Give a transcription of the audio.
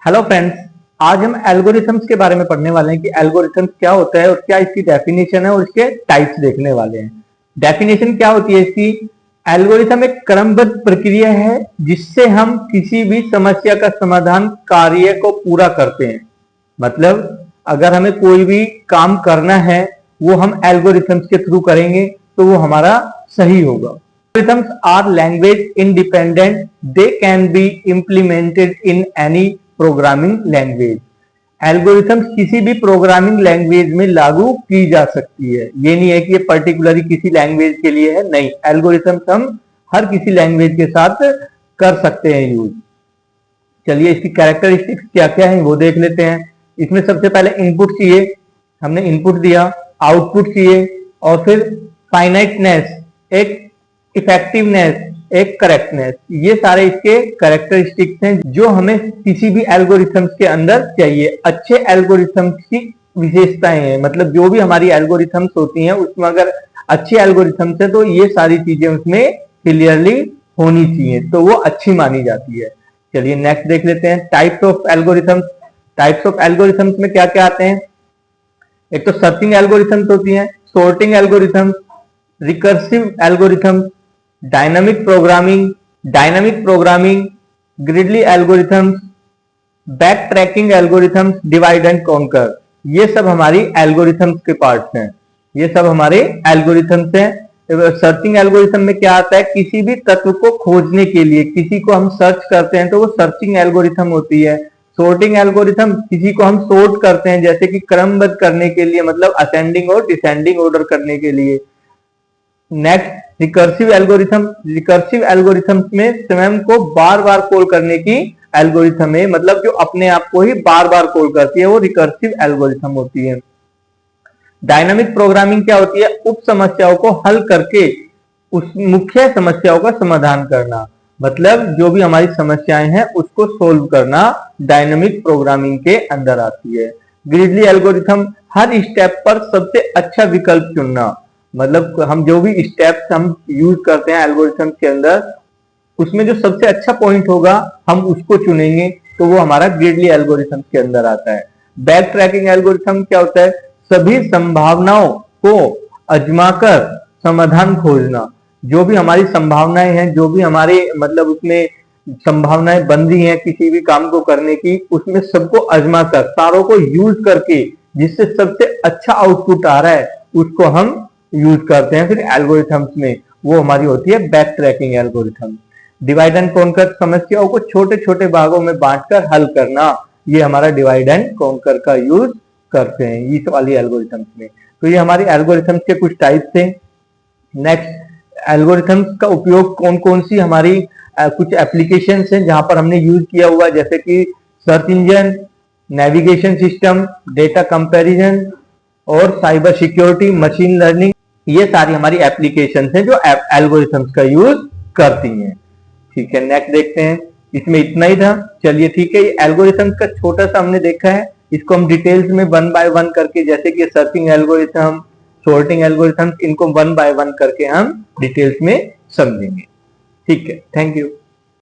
Hello friends, आज हम algorithms के बारे में पढ़ने वाले हैं कि एल्गोरिथम्स क्या होता है और क्या इसकी डेफिनेशन है और इसके टाइप्स देखने वाले हैं। डेफिनेशन क्या होती है इसकी? एल्गोरिथम एक क्रमबद्ध प्रक्रिया है जिससे हम किसी भी समस्या का समाधान कार्य को पूरा करते हैं। मतलब अगर हमें कोई भी काम करना है वो हम एल्गोरिथम्स के थ्रू करेंगे तो वो हमारा सही होगा। Algorithms are language independent. They can be implemented in any programming language. Algorithms किसी भी प्रोग्रामिंग लैंग्वेज में लागू की जा सकती है। ये नहीं है कि ये पर्टिकुलरली किसी लैंग्वेज के लिए है, नहीं, एल्गोरिथम्स हम हर किसी लैंग्वेज के साथ कर सकते हैं यूज। चलिए इसकी कैरेक्टरिस्टिक्स क्या क्या है वो देख लेते हैं। इसमें सबसे पहले इनपुट चाहिए, हमने इनपुट दिया, आउटपुट चाहिए और फिर फाइनाइटनेस, एक इफेक्टिवनेस, एक करेक्टनेस। ये सारे इसके कैरेक्टरिस्टिक्स हैं जो हमें किसी भी एल्गोरिथम्स के अंदर चाहिए। अच्छे एल्गोरिथम्स की विशेषताएं हैं, मतलब जो भी हमारी एल्गोरिथम्स होती हैं उसमें अगर अच्छी एल्गोरिथम्स है तो ये सारी चीजें उसमें क्लियरली होनी चाहिए, तो वो अच्छी मानी जाती है। चलिए नेक्स्ट देख लेते हैं types of algorithms. Types of algorithms में क्या क्या आते हैं? एक तो सर्चिंग एल्गोरिथम्स होती हैं, sorting algorithms, recursive algorithms, dynamic programming, Gridley algorithms, back tracking algorithms, divide and conquer. ये सब हमारी एल्गोरिथम्स के पार्ट्स हैं। ये सब हमारे एल्गोरिथम्स हैं। सर्चिंग एल्गोरिथम में क्या आता है? किसी भी तत्व को खोजने के लिए किसी को हम सर्च करते हैं तो वो सर्चिंग एल्गोरिथम होती है। सॉर्टिंग एल्गोरिथम, किसी को हम सॉर्ट करते हैं जैसे कि क्रमबद्ध करने के लिए, मतलब असेंडिंग और डिसेंडिंग ऑर्डर करने के लिए। नेक्स्ट रिकर्सिव एल्गोरिथम्स में स्वयं को बार बार कॉल करने की एल्गोरिथम है, मतलब जो अपने आप को ही बार बार कॉल करती है वो रिकर्सिव एल्गोरिथम होती है। डायनामिक प्रोग्रामिंग क्या होती है? उप समस्याओं को हल करके उस मुख्य समस्याओं का समाधान करना, मतलब जो भी हमारी समस्याएं हैं उसको सोल्व करना डायनामिक प्रोग्रामिंग के अंदर आती है। ग्रिडली एल्गोरिथम, हर स्टेप पर सबसे अच्छा विकल्प चुनना, मतलब हम जो भी स्टेप्स हम यूज करते हैं एल्गोरिथम के अंदर उसमें जो सबसे अच्छा पॉइंट होगा हम उसको चुनेंगे, तो वो हमारा ग्रिडली एल्गोरिथम के अंदर आता है। बैक ट्रैकिंग एल्गोरिथम क्या होता है? सभी संभावनाओं को आजमाकर समाधान खोजना। जो भी हमारी संभावनाएं हैं, जो भी हमारे मतलब उसमें संभावनाएं बन रही हैं किसी भी काम को करने की, उसमें सबको आजमाकर, सारों को यूज करके जिससे सबसे अच्छा आउटपुट आ रहा है उसको हम यूज करते हैं फिर एल्गोरिथम्स में। वो हमारी होती है back tracking algorithm. Divide and conquer, समस्याओं को छोटे छोटे भागों में बांटकर हल करना, ये हमारा डिवाइड एंड कॉन्कर का यूज करते हैं इस वाली एल्गोरिथम्स में। तो ये हमारी एल्गोरिथम्स के कुछ टाइप्स थे। नेक्स्ट, एल्गोरिथम्स का उपयोग कौन कौन सी हमारी कुछ एप्लीकेशंस हैं जहां पर हमने यूज किया हुआ, जैसे कि search engine, navigation system, data comparison और साइबर सिक्योरिटी, मशीन लर्निंग। ये सारी हमारी एप्लीकेशंस हैं जो एल्गोरिथम्स का यूज करती हैं। ठीक है, नेक्स्ट देखते हैं। इसमें इतना ही था। चलिए ठीक है, ये एल्गोरिथम्स का छोटा सा हमने देखा है, इसको हम डिटेल्स में वन बाय वन करके, जैसे कि सर्चिंग एल्गोरिथम, सॉर्टिंग एल्गोरिथम, इनको वन बाय वन करके हम डिटेल्स में समझेंगे। ठीक है, थैंक यू।